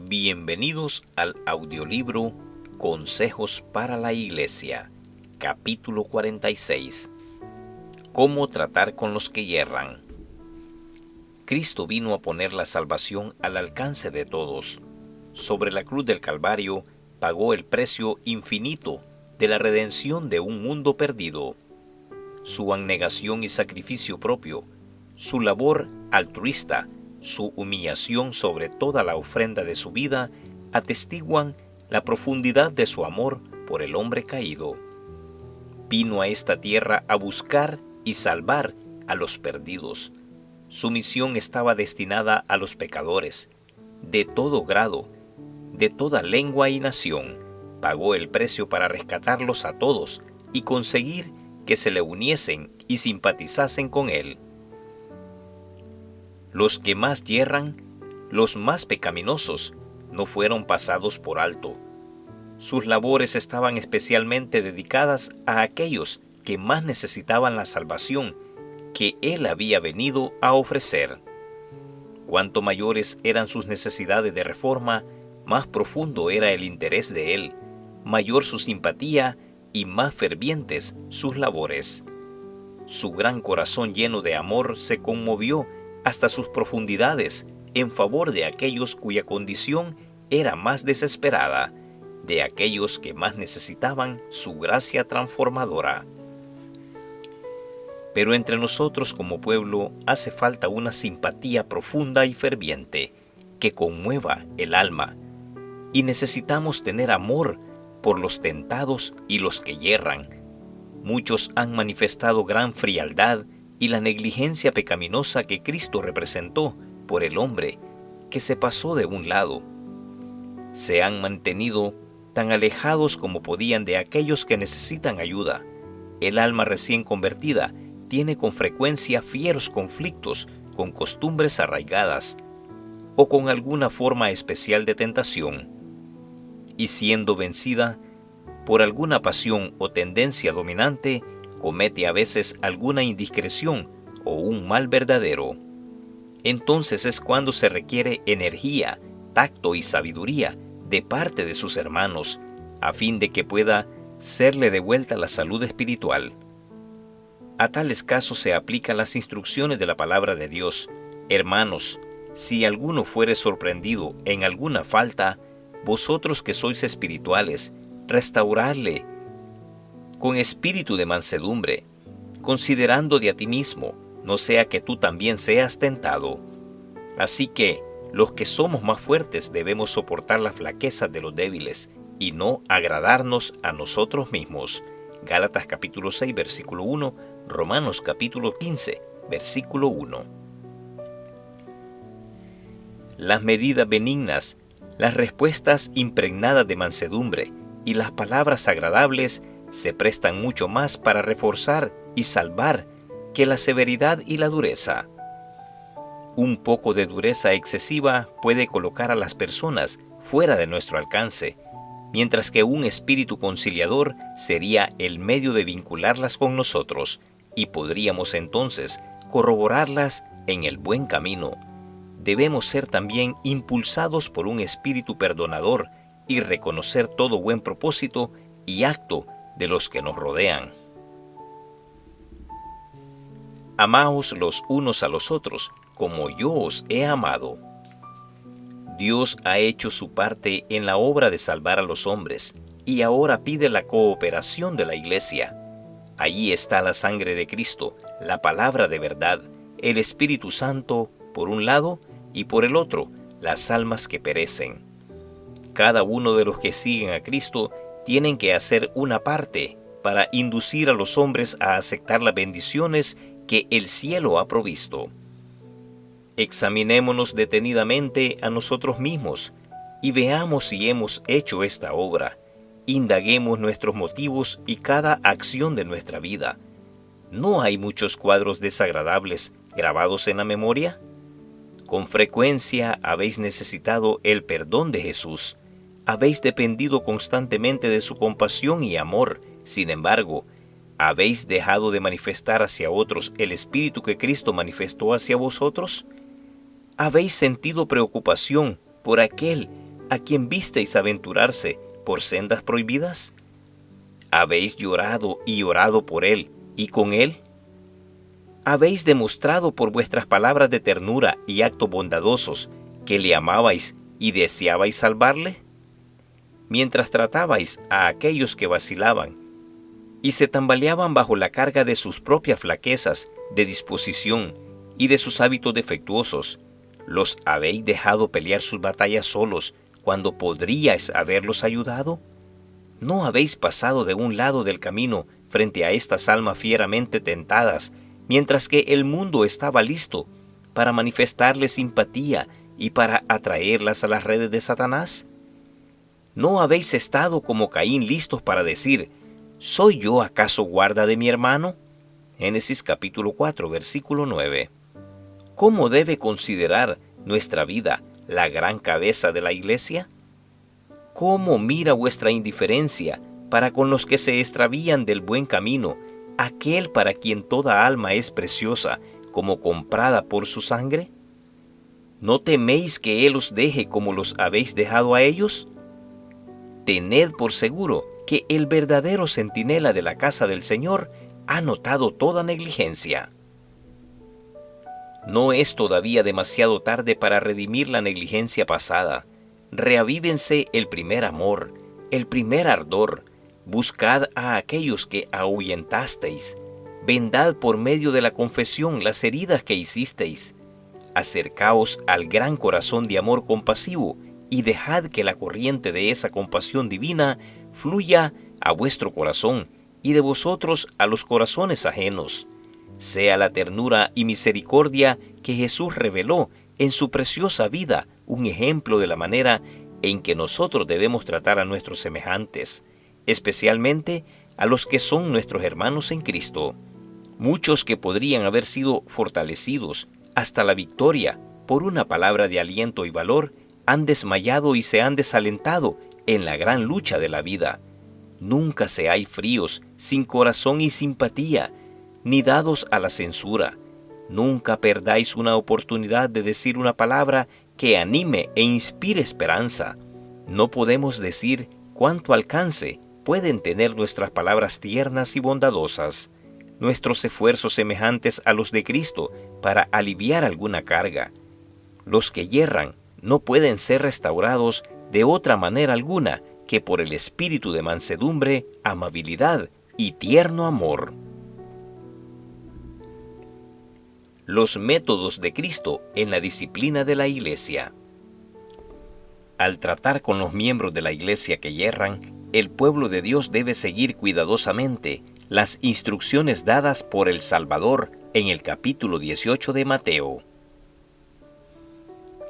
Bienvenidos al audiolibro Consejos para la Iglesia, capítulo 46. ¿Cómo tratar con los que yerran? Cristo vino a poner la salvación al alcance de todos. Sobre la cruz del Calvario pagó el precio infinito de la redención de un mundo perdido. Su abnegación y sacrificio propio, su labor altruista, su humillación sobre toda la ofrenda de su vida atestiguan la profundidad de su amor por el hombre caído. Vino a esta tierra a buscar y salvar a los perdidos. Su misión estaba destinada a los pecadores, de todo grado, de toda lengua y nación. Pagó el precio para rescatarlos a todos y conseguir que se le uniesen y simpatizasen con él. Los que más yerran, los más pecaminosos, no fueron pasados por alto. Sus labores estaban especialmente dedicadas a aquellos que más necesitaban la salvación que Él había venido a ofrecer. Cuanto mayores eran sus necesidades de reforma, más profundo era el interés de Él, mayor su simpatía y más fervientes sus labores. Su gran corazón lleno de amor se conmovió hasta sus profundidades en favor de aquellos cuya condición era más desesperada, de aquellos que más necesitaban su gracia transformadora. Pero entre nosotros como pueblo hace falta una simpatía profunda y ferviente que conmueva el alma, y necesitamos tener amor por los tentados y los que yerran. Muchos han manifestado gran frialdad y la negligencia pecaminosa que Cristo representó por el hombre que se pasó de un lado. Se han mantenido tan alejados como podían de aquellos que necesitan ayuda. El alma recién convertida tiene con frecuencia fieros conflictos con costumbres arraigadas o con alguna forma especial de tentación, y siendo vencida por alguna pasión o tendencia dominante, comete a veces alguna indiscreción o un mal verdadero. Entonces es cuando se requiere energía, tacto y sabiduría de parte de sus hermanos, a fin de que pueda serle devuelta la salud espiritual. A tales casos se aplican las instrucciones de la palabra de Dios. Hermanos, si alguno fuere sorprendido en alguna falta, vosotros que sois espirituales, restauradle con espíritu de mansedumbre, considerando de a ti mismo, no sea que tú también seas tentado. Así que, los que somos más fuertes debemos soportar las flaquezas de los débiles, y no agradarnos a nosotros mismos. Gálatas capítulo 6, versículo 1, Romanos capítulo 15, versículo 1. Las medidas benignas, las respuestas impregnadas de mansedumbre y las palabras agradables se prestan mucho más para reforzar y salvar que la severidad y la dureza. Un poco de dureza excesiva puede colocar a las personas fuera de nuestro alcance, mientras que un espíritu conciliador sería el medio de vincularlas con nosotros y podríamos entonces corroborarlas en el buen camino. Debemos ser también impulsados por un espíritu perdonador y reconocer todo buen propósito y acto de los que nos rodean. Amaos los unos a los otros, como yo os he amado. Dios ha hecho su parte en la obra de salvar a los hombres, y ahora pide la cooperación de la Iglesia. Allí está la sangre de Cristo, la palabra de verdad, el Espíritu Santo por un lado, y por el otro, las almas que perecen. Cada uno de los que siguen a Cristo tienen que hacer una parte para inducir a los hombres a aceptar las bendiciones que el cielo ha provisto. Examinémonos detenidamente a nosotros mismos y veamos si hemos hecho esta obra. Indaguemos nuestros motivos y cada acción de nuestra vida. ¿No hay muchos cuadros desagradables grabados en la memoria? Con frecuencia habéis necesitado el perdón de Jesús. Habéis dependido constantemente de su compasión y amor. Sin embargo, ¿habéis dejado de manifestar hacia otros el espíritu que Cristo manifestó hacia vosotros? ¿Habéis sentido preocupación por aquel a quien visteis aventurarse por sendas prohibidas? ¿Habéis llorado y orado por él y con él? ¿Habéis demostrado por vuestras palabras de ternura y actos bondadosos que le amabais y deseabais salvarle? Mientras tratabais a aquellos que vacilaban y se tambaleaban bajo la carga de sus propias flaquezas de disposición y de sus hábitos defectuosos, ¿los habéis dejado pelear sus batallas solos cuando podríais haberlos ayudado? ¿No habéis pasado de un lado del camino frente a estas almas fieramente tentadas, mientras que el mundo estaba listo para manifestarles simpatía y para atraerlas a las redes de Satanás? ¿No habéis estado como Caín listos para decir, ¿soy yo acaso guarda de mi hermano? Génesis capítulo 4, versículo 9. ¿Cómo debe considerar nuestra vida la gran cabeza de la iglesia? ¿Cómo mira vuestra indiferencia para con los que se extravían del buen camino, aquel para quien toda alma es preciosa, como comprada por su sangre? ¿No teméis que Él os deje como los habéis dejado a ellos? Tened por seguro que el verdadero centinela de la casa del Señor ha notado toda negligencia. No es todavía demasiado tarde para redimir la negligencia pasada. Reavívense el primer amor, el primer ardor. Buscad a aquellos que ahuyentasteis. Vendad por medio de la confesión las heridas que hicisteis. Acercaos al gran corazón de amor compasivo y dejad que la corriente de esa compasión divina fluya a vuestro corazón y de vosotros a los corazones ajenos. Sea la ternura y misericordia que Jesús reveló en su preciosa vida un ejemplo de la manera en que nosotros debemos tratar a nuestros semejantes, especialmente a los que son nuestros hermanos en Cristo. Muchos que podrían haber sido fortalecidos hasta la victoria por una palabra de aliento y valor, han desmayado y se han desalentado en la gran lucha de la vida. Nunca seáis fríos, sin corazón y simpatía, ni dados a la censura. Nunca perdáis una oportunidad de decir una palabra que anime e inspire esperanza. No podemos decir cuánto alcance pueden tener nuestras palabras tiernas y bondadosas, nuestros esfuerzos semejantes a los de Cristo para aliviar alguna carga. Los que yerran no pueden ser restaurados de otra manera alguna que por el espíritu de mansedumbre, amabilidad y tierno amor. Los métodos de Cristo en la disciplina de la Iglesia. Al tratar con los miembros de la Iglesia que yerran, el pueblo de Dios debe seguir cuidadosamente las instrucciones dadas por el Salvador en el capítulo 18 de Mateo.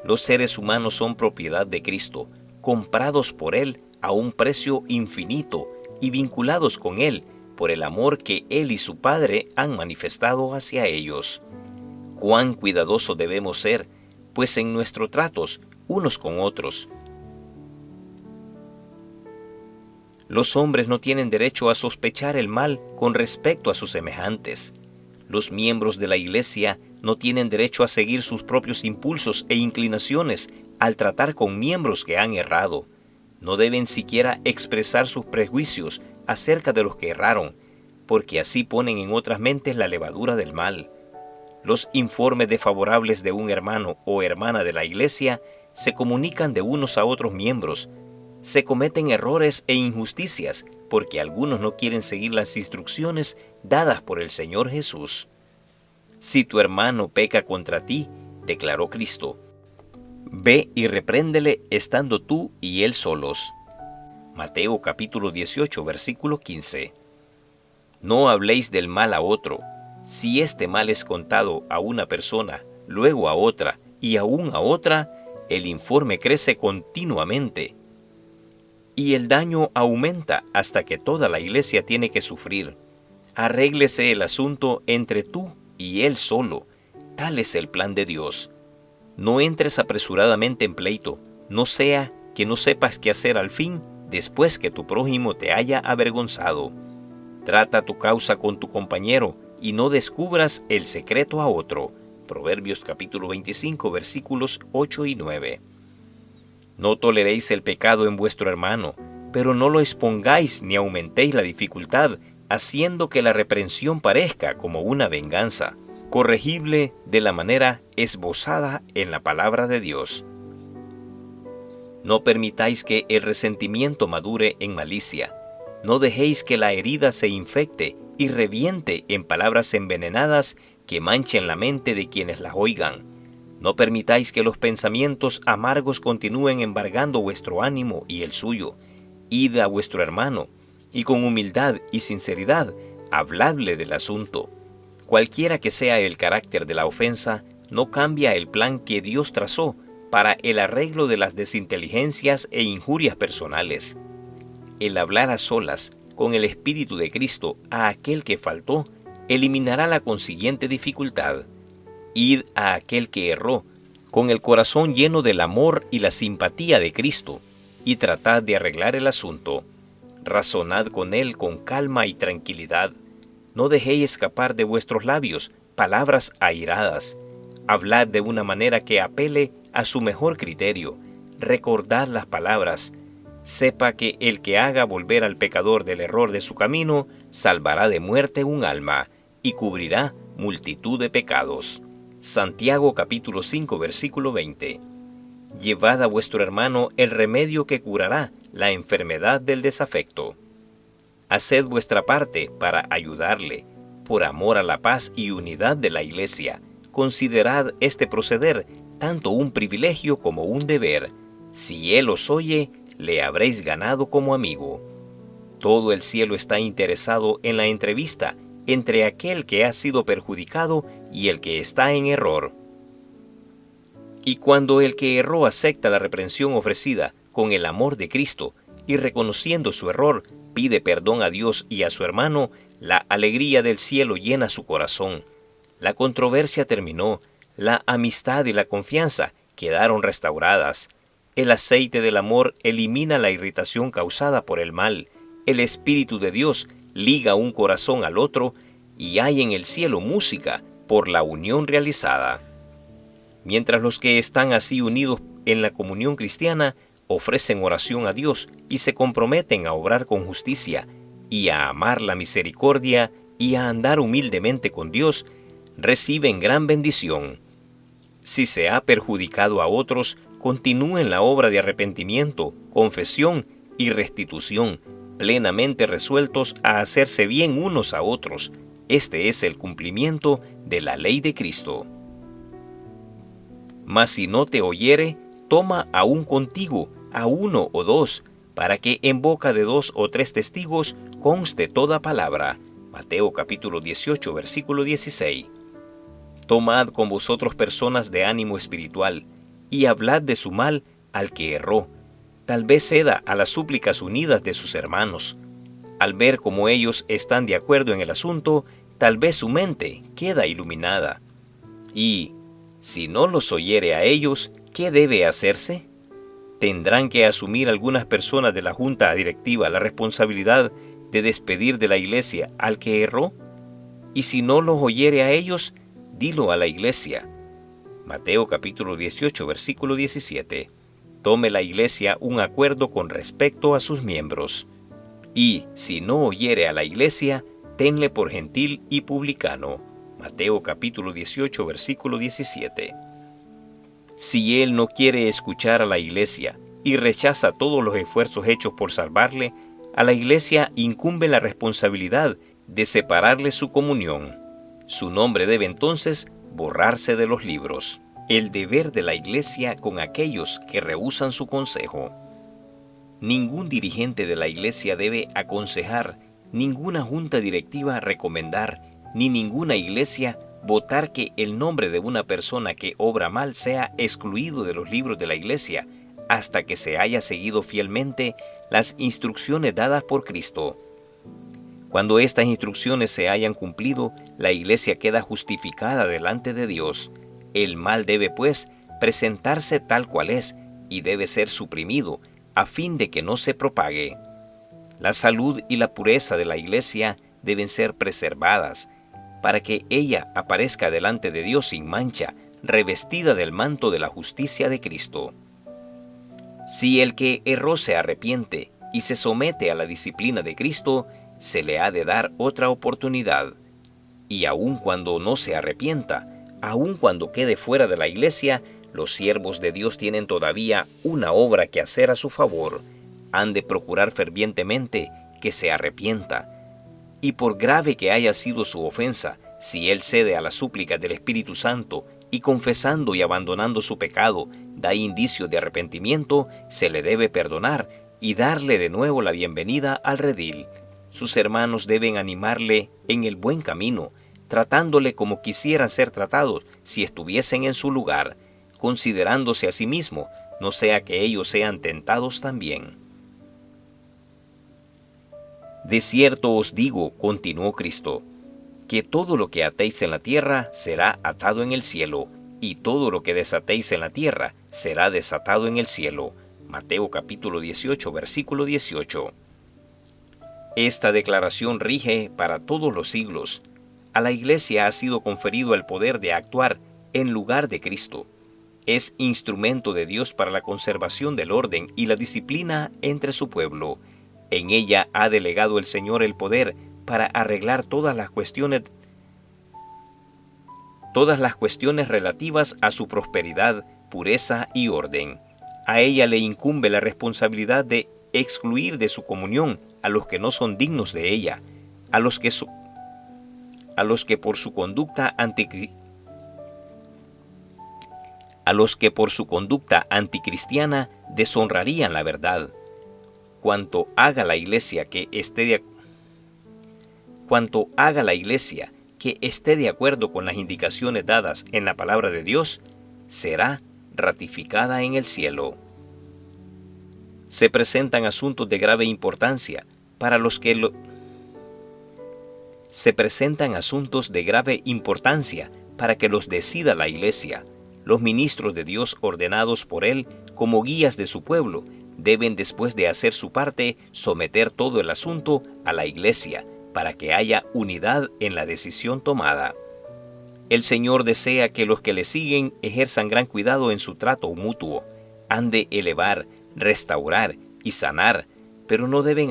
Los seres humanos son propiedad de Cristo, comprados por Él a un precio infinito y vinculados con Él por el amor que Él y su Padre han manifestado hacia ellos. Cuán cuidadosos debemos ser, pues en nuestros tratos unos con otros. Los hombres no tienen derecho a sospechar el mal con respecto a sus semejantes. Los miembros de la Iglesia no tienen derecho a seguir sus propios impulsos e inclinaciones al tratar con miembros que han errado. No deben siquiera expresar sus prejuicios acerca de los que erraron, porque así ponen en otras mentes la levadura del mal. Los informes desfavorables de un hermano o hermana de la Iglesia se comunican de unos a otros miembros. Se cometen errores e injusticias porque algunos no quieren seguir las instrucciones dadas por el Señor Jesús. Si tu hermano peca contra ti, declaró Cristo, ve y repréndele estando tú y él solos. Mateo capítulo 18, versículo 15. No habléis del mal a otro. Si este mal es contado a una persona, luego a otra y aún a otra, el informe crece continuamente y el daño aumenta hasta que toda la Iglesia tiene que sufrir. Arréglese el asunto entre tú y él solo. Tal es el plan de Dios. No entres apresuradamente en pleito, no sea que no sepas qué hacer al fin después que tu prójimo te haya avergonzado. Trata tu causa con tu compañero y no descubras el secreto a otro. Proverbios capítulo 25, versículos 8 y 9. No toleréis el pecado en vuestro hermano, pero no lo expongáis ni aumentéis la dificultad, haciendo que la reprensión parezca como una venganza, corregible de la manera esbozada en la palabra de Dios. No permitáis que el resentimiento madure en malicia. No dejéis que la herida se infecte y reviente en palabras envenenadas que manchen la mente de quienes las oigan. No permitáis que los pensamientos amargos continúen embargando vuestro ánimo y el suyo. Id a vuestro hermano, y con humildad y sinceridad, habladle del asunto. Cualquiera que sea el carácter de la ofensa, no cambia el plan que Dios trazó para el arreglo de las desinteligencias e injurias personales. El hablar a solas con el Espíritu de Cristo a aquel que faltó, eliminará la consiguiente dificultad. Id a aquel que erró, con el corazón lleno del amor y la simpatía de Cristo, y tratad de arreglar el asunto. Razonad con él con calma y tranquilidad. No dejéis escapar de vuestros labios palabras airadas. Hablad de una manera que apele a su mejor criterio. Recordad las palabras. Sepa que el que haga volver al pecador del error de su camino, salvará de muerte un alma, y cubrirá multitud de pecados. Santiago capítulo 5 versículo 20. Llevad a vuestro hermano el remedio que curará la enfermedad del desafecto. Haced vuestra parte para ayudarle, por amor a la paz y unidad de la Iglesia. Considerad este proceder tanto un privilegio como un deber. Si él os oye, le habréis ganado como amigo. Todo el cielo está interesado en la entrevista entre aquel que ha sido perjudicado y el que está en error. Y cuando el que erró acepta la reprensión ofrecida con el amor de Cristo y reconociendo su error, pide perdón a Dios y a su hermano, la alegría del cielo llena su corazón. La controversia terminó, la amistad y la confianza quedaron restauradas. El aceite del amor elimina la irritación causada por el mal. El Espíritu de Dios liga un corazón al otro y hay en el cielo música por la unión realizada. Mientras los que están así unidos en la comunión cristiana ofrecen oración a Dios y se comprometen a obrar con justicia y a amar la misericordia y a andar humildemente con Dios, reciben gran bendición. Si se ha perjudicado a otros, continúen la obra de arrepentimiento, confesión y restitución, plenamente resueltos a hacerse bien unos a otros. Este es el cumplimiento de la ley de Cristo. Mas si no te oyere, toma aún contigo a uno o dos, para que en boca de 2 o 3 testigos conste toda palabra. Mateo capítulo 18, versículo 16. Tomad con vosotros personas de ánimo espiritual, y hablad de su mal al que erró. Tal vez ceda a las súplicas unidas de sus hermanos. Al ver cómo ellos están de acuerdo en el asunto, tal vez su mente queda iluminada. Y, si no los oyere a ellos, ¿qué debe hacerse? Tendrán que asumir algunas personas de la junta directiva la responsabilidad de despedir de la iglesia al que erró. Y si no los oyere a ellos, dilo a la iglesia. Mateo capítulo 18, versículo 17. Tome la iglesia un acuerdo con respecto a sus miembros. Y si no oyere a la iglesia, tenle por gentil y publicano. Mateo capítulo 18, versículo 17. Si él no quiere escuchar a la iglesia y rechaza todos los esfuerzos hechos por salvarle, a la iglesia incumbe la responsabilidad de separarle su comunión. Su nombre debe entonces borrarse de los libros. El deber de la iglesia con aquellos que rehúsan su consejo. Ningún dirigente de la iglesia debe aconsejar, ninguna junta directiva recomendar, ni ninguna iglesia votar que el nombre de una persona que obra mal sea excluido de los libros de la iglesia hasta que se haya seguido fielmente las instrucciones dadas por Cristo. Cuando estas instrucciones se hayan cumplido, la iglesia queda justificada delante de Dios. El mal debe, pues, presentarse tal cual es y debe ser suprimido a fin de que no se propague. La salud y la pureza de la iglesia deben ser preservadas para que ella aparezca delante de Dios sin mancha, revestida del manto de la justicia de Cristo. Si el que erró se arrepiente y se somete a la disciplina de Cristo, se le ha de dar otra oportunidad. Y aun cuando no se arrepienta, aun cuando quede fuera de la iglesia, los siervos de Dios tienen todavía una obra que hacer a su favor. Han de procurar fervientemente que se arrepienta. Y por grave que haya sido su ofensa, si él cede a las súplicas del Espíritu Santo y confesando y abandonando su pecado, da indicios de arrepentimiento, se le debe perdonar y darle de nuevo la bienvenida al redil. Sus hermanos deben animarle en el buen camino, tratándole como quisieran ser tratados si estuviesen en su lugar, considerándose a sí mismo, no sea que ellos sean tentados también. De cierto os digo, continuó Cristo, que todo lo que atéis en la tierra será atado en el cielo, y todo lo que desatéis en la tierra será desatado en el cielo. Mateo capítulo 18, versículo 18. Esta declaración rige para todos los siglos. A la Iglesia ha sido conferido el poder de actuar en lugar de Cristo. Es instrumento de Dios para la conservación del orden y la disciplina entre su pueblo. En ella ha delegado el Señor el poder para arreglar todas las cuestiones relativas a su prosperidad, pureza y orden. A ella le incumbe la responsabilidad de excluir de su comunión a los que no son dignos de ella, a los que por su conducta anticristiana deshonrarían la verdad. Cuanto haga la Iglesia que esté de acuerdo con las indicaciones dadas en la palabra de Dios, será ratificada en el cielo. Se presentan asuntos de grave importancia para los que los decida la Iglesia. Los ministros de Dios ordenados por Él como guías de su pueblo deben, después de hacer su parte, someter todo el asunto a la Iglesia para que haya unidad en la decisión tomada. El Señor desea que los que le siguen ejerzan gran cuidado en su trato mutuo. Han de elevar, restaurar y sanar, pero no debe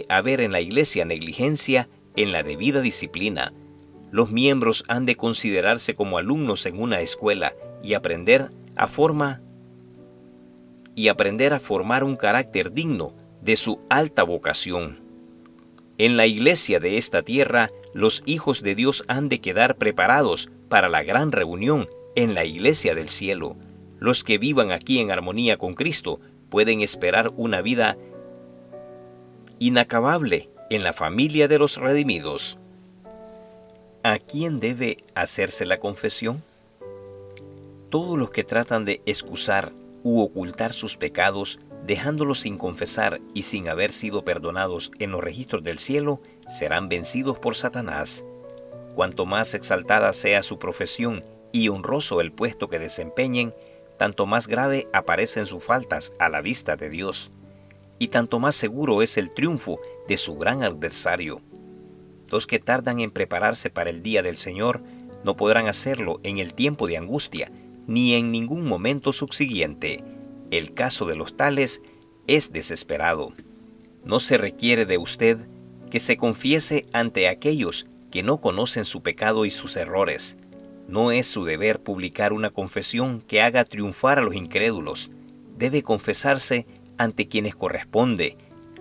haber en la Iglesia negligencia en la debida disciplina. Los miembros han de considerarse como alumnos en una escuela y aprender a formar un carácter digno de su alta vocación. En la Iglesia de esta tierra, los hijos de Dios han de quedar preparados para la gran reunión en la Iglesia del cielo. Los que vivan aquí en armonía con Cristo pueden esperar una vida inacabable en la familia de los redimidos. ¿A quién debe hacerse la confesión? Todos los que tratan de excusar u ocultar sus pecados, dejándolos sin confesar y sin haber sido perdonados en los registros del cielo, serán vencidos por Satanás. Cuanto más exaltada sea su profesión y honroso el puesto que desempeñen, tanto más grave aparecen sus faltas a la vista de Dios, y tanto más seguro es el triunfo de su gran adversario. Los que tardan en prepararse para el día del Señor no podrán hacerlo en el tiempo de angustia, ni en ningún momento subsiguiente. El caso de los tales es desesperado. No se requiere de usted que se confiese ante aquellos que no conocen su pecado y sus errores. No es su deber publicar una confesión que haga triunfar a los incrédulos. Debe confesarse ante quienes corresponde,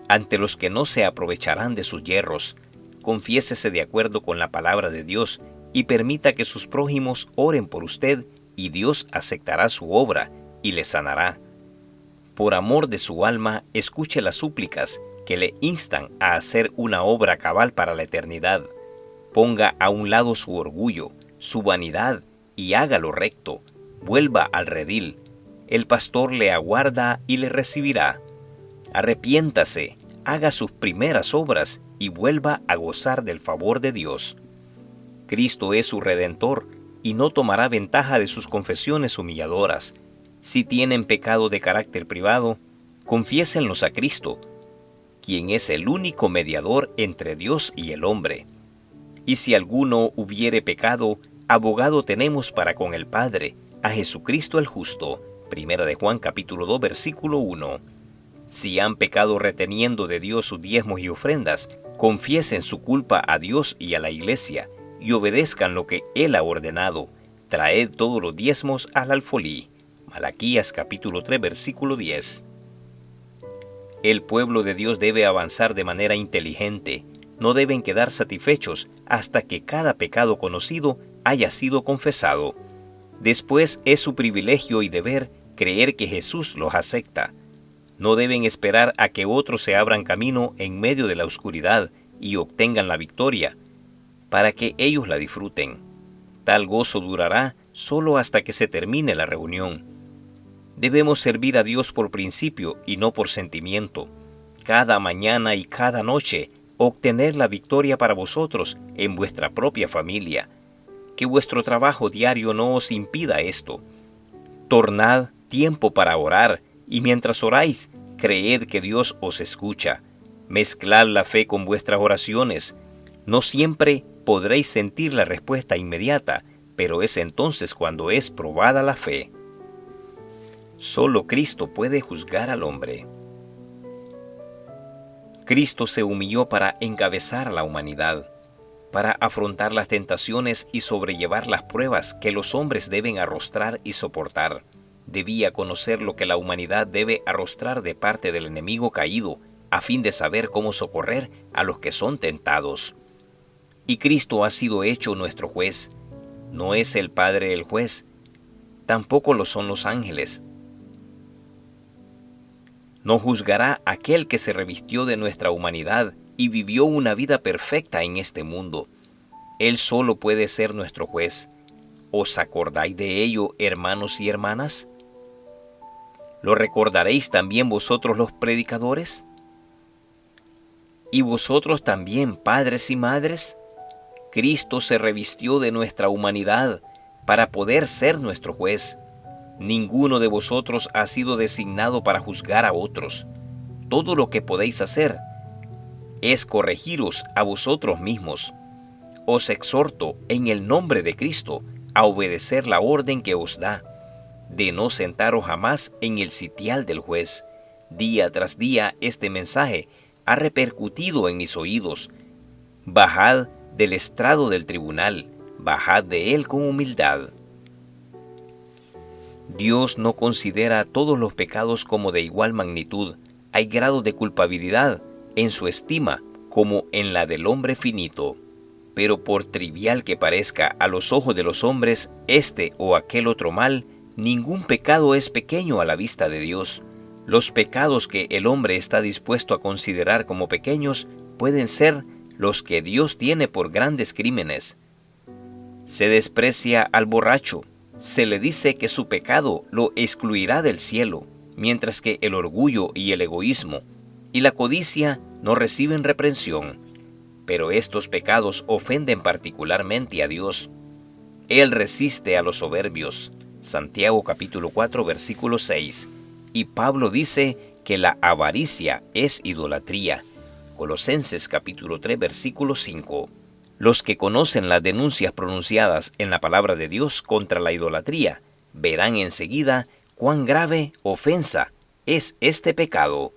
ante los que no se aprovecharán de sus yerros. Confiésese de acuerdo con la palabra de Dios y permita que sus prójimos oren por usted, y Dios aceptará su obra y le sanará. Por amor de su alma, escuche las súplicas que le instan a hacer una obra cabal para la eternidad. Ponga a un lado su orgullo, su vanidad, y haga lo recto. Vuelva al redil. El pastor le aguarda y le recibirá. Arrepiéntase, haga sus primeras obras y vuelva a gozar del favor de Dios. Cristo es su Redentor y no tomará ventaja de sus confesiones humilladoras. Si tienen pecado de carácter privado, confiésenlos a Cristo, quien es el único mediador entre Dios y el hombre. Y si alguno hubiere pecado, abogado tenemos para con el Padre, a Jesucristo el justo. Primera de Juan capítulo 2 versículo 1. Si han pecado reteniendo de Dios sus diezmos y ofrendas, confiesen su culpa a Dios y a la iglesia, y obedezcan lo que Él ha ordenado. Traed todos los diezmos al alfolí. Malaquías capítulo 3 versículo 10. El pueblo de Dios debe avanzar de manera inteligente. No deben quedar satisfechos hasta que cada pecado conocido haya sido confesado. Después es su privilegio y deber creer que Jesús los acepta. No deben esperar a que otros se abran camino en medio de la oscuridad y obtengan la victoria, para que ellos la disfruten. Tal gozo durará solo hasta que se termine la reunión. Debemos servir a Dios por principio y no por sentimiento. Cada mañana y cada noche obtener la victoria para vosotros en vuestra propia familia. Que vuestro trabajo diario no os impida esto. Tornad tiempo para orar, y mientras oráis, creed que Dios os escucha. Mezclad la fe con vuestras oraciones. No siempre podréis sentir la respuesta inmediata, pero es entonces cuando es probada la fe. Solo Cristo puede juzgar al hombre. Cristo se humilló para encabezar a la humanidad, para afrontar las tentaciones y sobrellevar las pruebas que los hombres deben arrostrar y soportar. Debía conocer lo que la humanidad debe arrostrar de parte del enemigo caído, a fin de saber cómo socorrer a los que son tentados. Y Cristo ha sido hecho nuestro juez. No es el Padre el juez, tampoco lo son los ángeles. No juzgará aquel que se revistió de nuestra humanidad y vivió una vida perfecta en este mundo. Él solo puede ser nuestro juez. ¿Os acordáis de ello, hermanos y hermanas? ¿Lo recordaréis también vosotros los predicadores? ¿Y vosotros también, padres y madres? Cristo se revistió de nuestra humanidad para poder ser nuestro juez. Ninguno de vosotros ha sido designado para juzgar a otros. Todo lo que podéis hacer es corregiros a vosotros mismos. Os exhorto en el nombre de Cristo a obedecer la orden que os da, de no sentaros jamás en el sitial del juez. Día tras día este mensaje ha repercutido en mis oídos. Bajad del estrado del tribunal, bajad de él con humildad. Dios no considera todos los pecados como de igual magnitud. Hay grados de culpabilidad en su estima como en la del hombre finito. Pero por trivial que parezca a los ojos de los hombres este o aquel otro mal, ningún pecado es pequeño a la vista de Dios. Los pecados que el hombre está dispuesto a considerar como pequeños pueden ser los que Dios tiene por grandes crímenes. Se desprecia al borracho. Se le dice que su pecado lo excluirá del cielo, mientras que el orgullo y el egoísmo y la codicia no reciben reprensión. Pero estos pecados ofenden particularmente a Dios. Él resiste a los soberbios. Santiago capítulo 4 versículo 6. Y Pablo dice que la avaricia es idolatría. Colosenses capítulo 3 versículo 5. Los que conocen las denuncias pronunciadas en la palabra de Dios contra la idolatría verán enseguida cuán grave ofensa es este pecado.